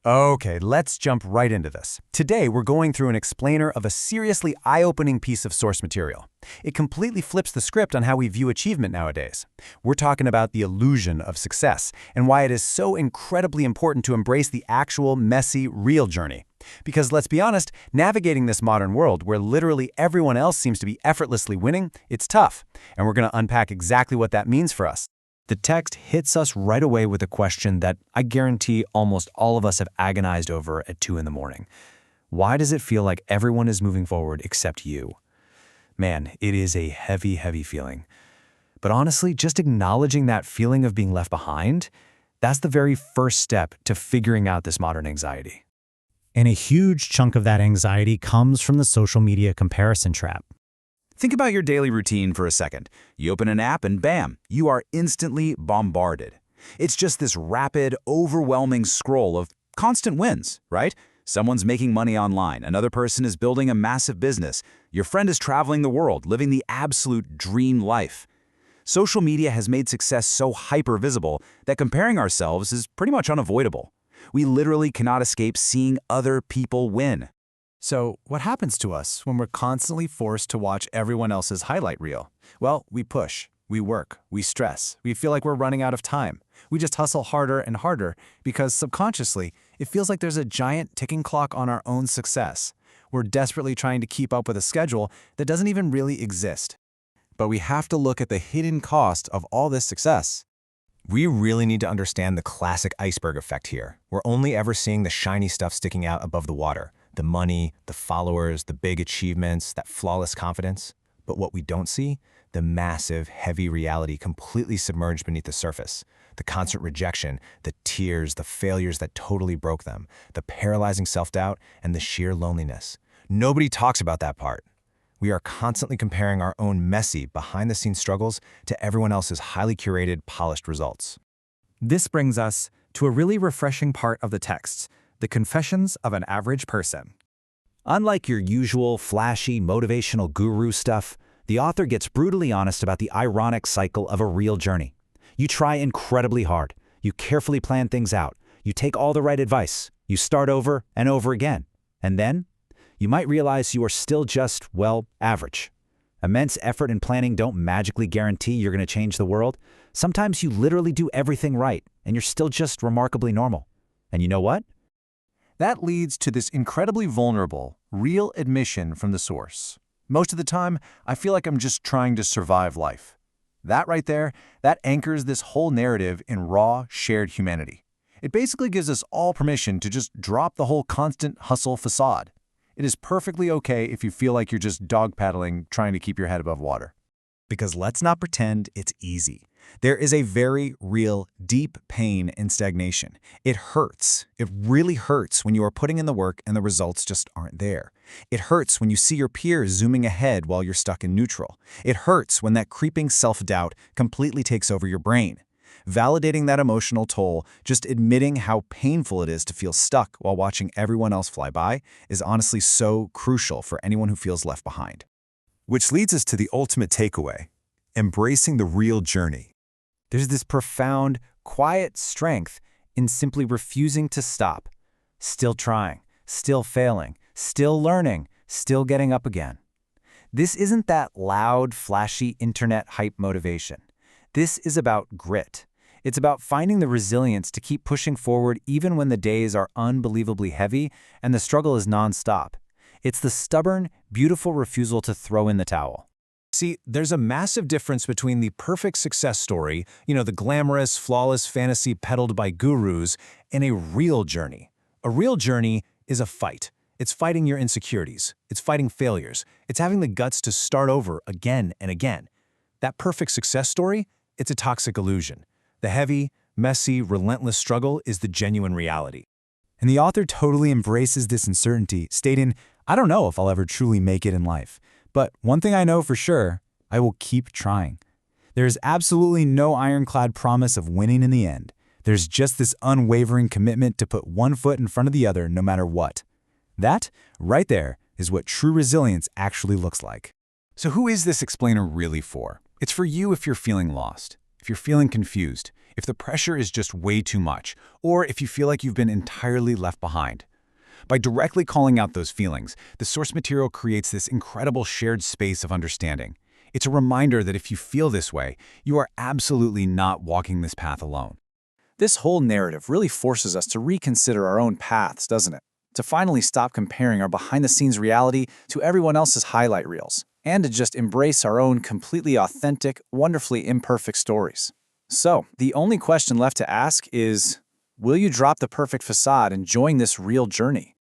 Okay, let's jump right into this. Today, we're going through an explainer of a seriously eye-opening piece of source material. It completely flips the script on how we view achievement nowadays. We're talking about the illusion of success and why it is so incredibly important to embrace the actual, messy, real journey. Because let's be honest, navigating this modern world where literally everyone else seems to be effortlessly winning, it's tough. And we're going to unpack exactly what that means for us. The text hits us right away with a question that I guarantee almost all of us have agonized over at 2 in the morning. Why does it feel like everyone is moving forward except you? Man, it is a heavy, heavy feeling. But honestly, just acknowledging that feeling of being left behind, that's the very first step to figuring out this modern anxiety. And a huge chunk of that anxiety comes from the social media comparison trap. Think about your daily routine for a second. You open an app and bam, you are instantly bombarded. It's just this rapid, overwhelming scroll of constant wins, right? Someone's making money online, another person is building a massive business, your friend is traveling the world, living the absolute dream life. Social media has made success so hyper-visible that comparing ourselves is pretty much unavoidable. We literally cannot escape seeing other people win. So, what happens to us when we're constantly forced to watch everyone else's highlight reel? Well, we push, we work, we stress, we feel like we're running out of time. We just hustle harder and harder because subconsciously, it feels like there's a giant ticking clock on our own success. We're desperately trying to keep up with a schedule that doesn't even really exist. But we have to look at the hidden cost of all this success. We really need to understand the classic iceberg effect here. We're only ever seeing the shiny stuff sticking out above the water. The money, the followers, the big achievements, that flawless confidence. But what we don't see? The massive, heavy reality completely submerged beneath the surface. The constant rejection, the tears, the failures that totally broke them, the paralyzing self-doubt, and the sheer loneliness. Nobody talks about that part. We are constantly comparing our own messy, behind-the-scenes struggles to everyone else's highly curated, polished results. This brings us to a really refreshing part of the text, the confessions of an average person. Unlike your usual flashy motivational guru stuff, the author gets brutally honest about the ironic cycle of a real journey. You try incredibly hard. You carefully plan things out. You take all the right advice. You start over and over again. And then, you might realize you are still just, well, average. Immense effort and planning don't magically guarantee you're going to change the world. Sometimes you literally do everything right, and you're still just remarkably normal. And you know what? That leads to this incredibly vulnerable, real admission from the source. Most of the time, I feel like I'm just trying to survive life. That right there, that anchors this whole narrative in raw, shared humanity. It basically gives us all permission to just drop the whole constant hustle facade. It is perfectly okay if you feel like you're just dog paddling, trying to keep your head above water. Because let's not pretend it's easy. There is a very real, deep pain in stagnation. It hurts. It really hurts when you are putting in the work and the results just aren't there. It hurts when you see your peers zooming ahead while you're stuck in neutral. It hurts when that creeping self-doubt completely takes over your brain. Validating that emotional toll, just admitting how painful it is to feel stuck while watching everyone else fly by, is honestly so crucial for anyone who feels left behind. Which leads us to the ultimate takeaway: embracing the real journey. There's this profound, quiet strength in simply refusing to stop. Still trying, still failing, still learning, still getting up again. This isn't that loud, flashy internet hype motivation. This is about grit. It's about finding the resilience to keep pushing forward even when the days are unbelievably heavy and the struggle is nonstop. It's the stubborn, beautiful refusal to throw in the towel. See, there's a massive difference between the perfect success story, the glamorous, flawless fantasy peddled by gurus, and a real journey. A real journey is a fight. It's fighting your insecurities. It's fighting failures. It's having the guts to start over again and again. That perfect success story, it's a toxic illusion. The heavy, messy, relentless struggle is the genuine reality. And the author totally embraces this uncertainty, stating, "I don't know if I'll ever truly make it in life. But one thing I know for sure, I will keep trying." There is absolutely no ironclad promise of winning in the end. There's just this unwavering commitment to put one foot in front of the other no matter what. That, right there, is what true resilience actually looks like. So who is this explainer really for? It's for you if you're feeling lost, if you're feeling confused, if the pressure is just way too much, or if you feel like you've been entirely left behind. By directly calling out those feelings, the source material creates this incredible shared space of understanding. It's a reminder that if you feel this way, you are absolutely not walking this path alone. This whole narrative really forces us to reconsider our own paths, doesn't it? To finally stop comparing our behind-the-scenes reality to everyone else's highlight reels, and to just embrace our own completely authentic, wonderfully imperfect stories. So, the only question left to ask is, will you drop the perfect facade and join this real journey?